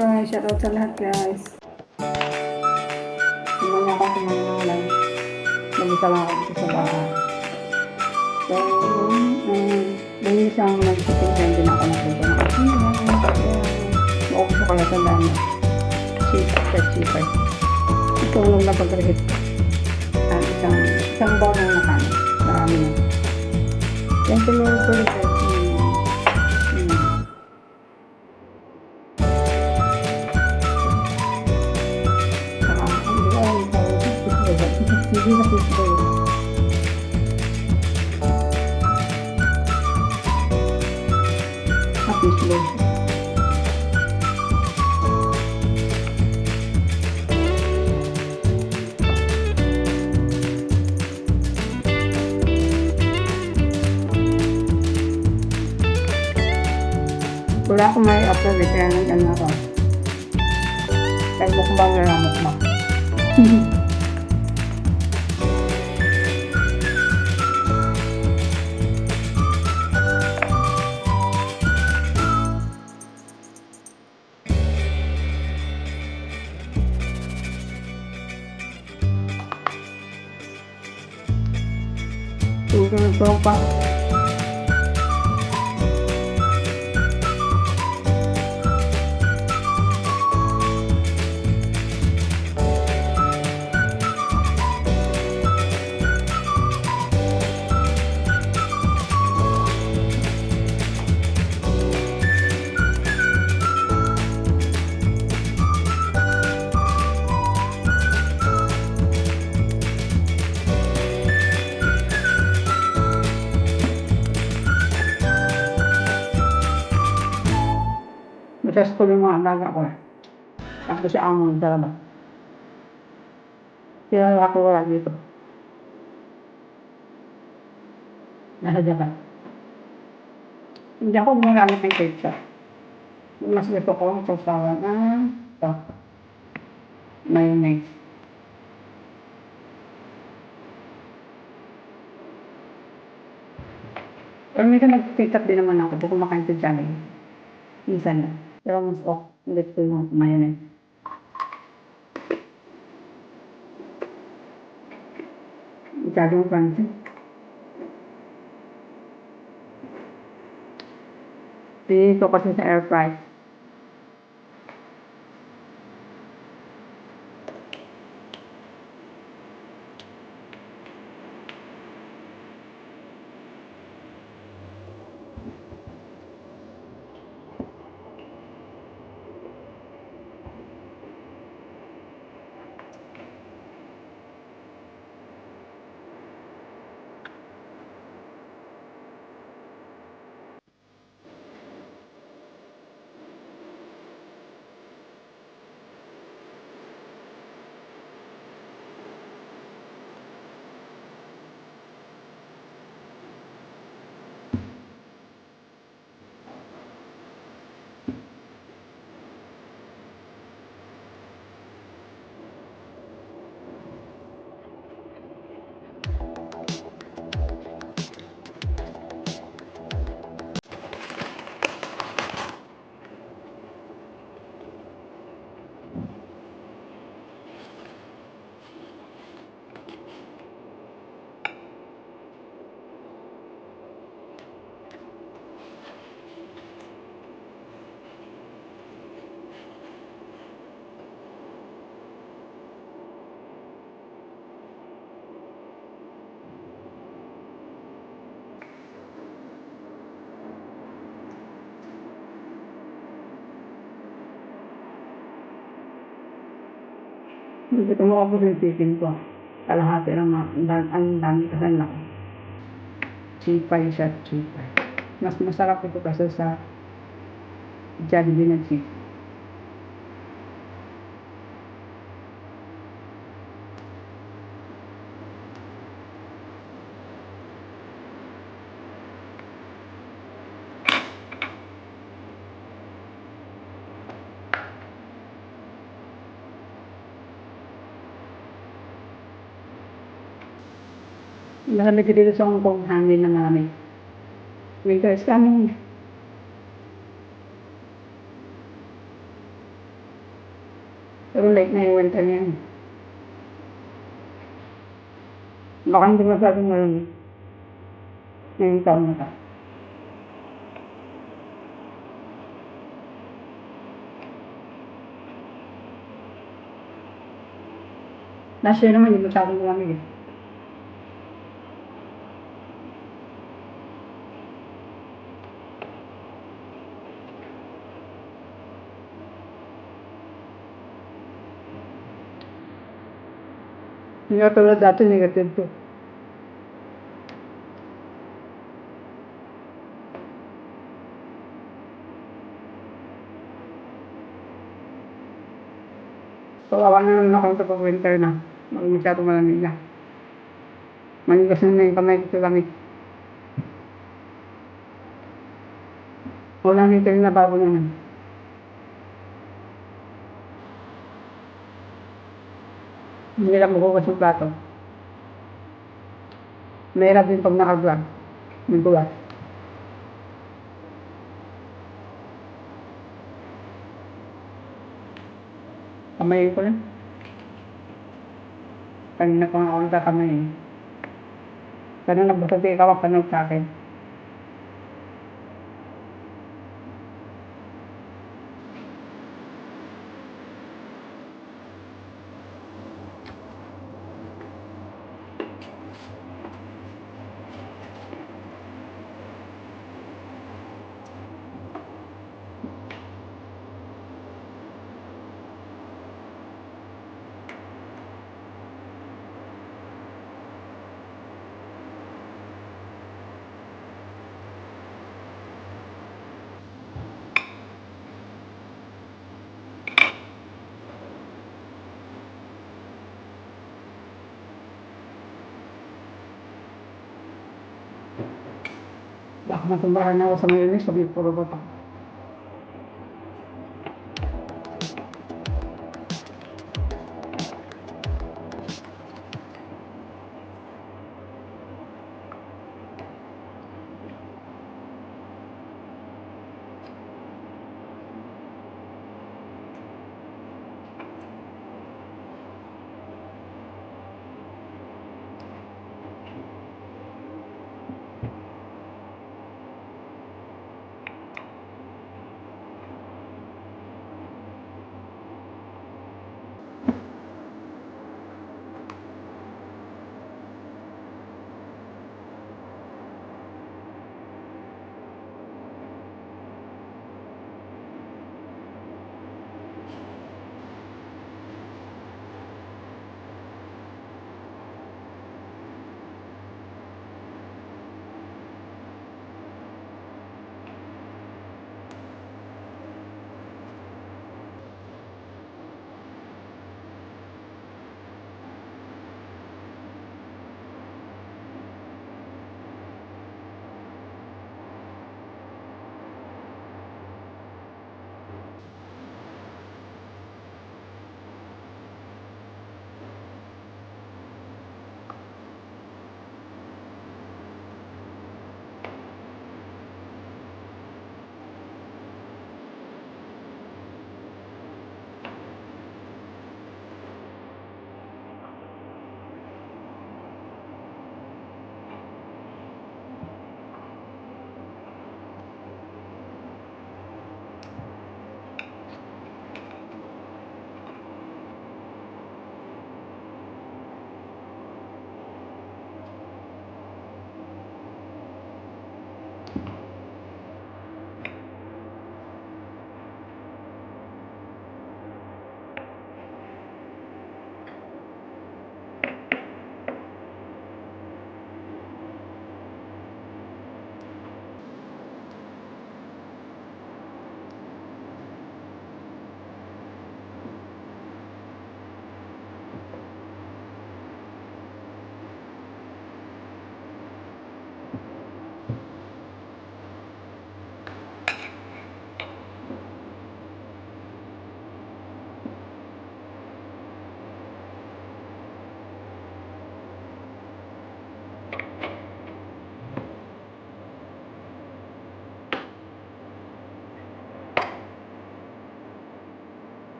So, shoutout sa lahat guys. Simula ako kumain nag-isa lang ako dito sa bahay. So, dahil siyang nag-chicken din ako nagluto ng chicken. Maubos ko kaya sa dami. Cheaper. Ito nung napag-reheat. At isang bowl ng nakain. Marami na. Thank you Lord for the blessing. Hindi na fishbowl. Fishbowl. Wala akong may upload kaya nag-ano ako. Kaya mukbang na lang mukbang. Tulong pa. Masas ko yung mga alaga ko. Tapos siya ang dalawa. Kaya ako wala dito. Nasa Japan. Hindi ako gumagamit ng ketchup. Mas gusto ko ang sausawan ito. Mayonnaise. Pero minsan nag-ketchup din naman ako. Hindi ko makain sa Jollibee. Minsan na. Pero mas ulit ko yung mayonnaise. Masyadong fancy. Dito kasi sa air fry. Hindi ko makapos yung chicken ko. Kalahati lang ang dami kasi lang. Chipay siya, chipay. Mas masarap ito kasi sa Jollibee na chicken. Marami ka dito sa Hong Kong, hangin na marami. Winter is coming. Pero late na yung winter ngayon. Baka hindi masyadong ngayon. Ngayong taon na to. Last year naman, hindi masyadong malamig eh. Hindi ka tulad dati, negative 2. Kawawa na naman ako sa pag-winter na. Masyadong malamig na. Manigas na yung kamay ko sa lamig. Walang winter na bago naman. Hindi lang magugas yung plato. Mahirap din pag nakablog. May buwas. Kamay ko lang. Kanina ko nga ako nagkakamay eh. Sana nagbasati ikaw ang panood sa akin. Baka matumbakan na ako sa mayronis pag puro ba pa.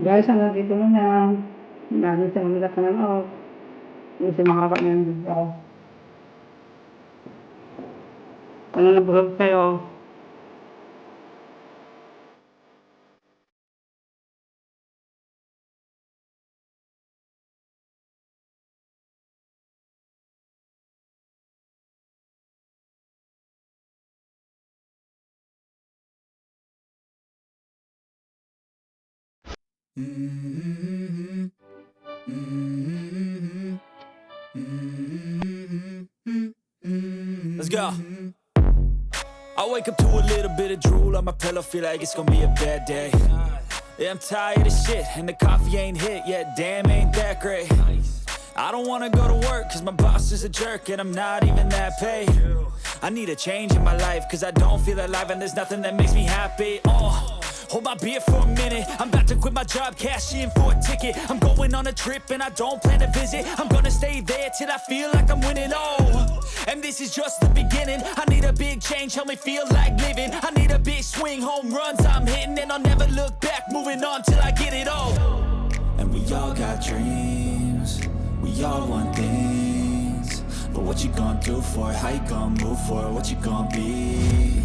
Guys, hanggang dito na lang. Lagi sa mga lahat ng off. Hindi siya makakain dito. Ano na busog kayo? Let's go. I wake up to a little bit of drool on my pillow, feel like it's gonna be a bad day. Yeah, I'm tired of shit, and the coffee ain't hit yet, damn, ain't that great. I don't wanna go to work, cause my boss is a jerk, and I'm not even that paid. I need a change in my life, cause I don't feel alive, and there's nothing that makes me happy. Hold my beer for a minute, I'm about to quit my job, cash in for a ticket. I'm going on a trip, and I don't plan to visit. I'm gonna stay there till I feel like I'm winning, and this is just the beginning. I need a big change, help me feel like living. I need a big swing, home runs I'm hitting, and I'll never look back, moving on till I get it all. And we all got dreams, we all want things, but what you gonna do for it? How you gonna move for it? What you gonna be?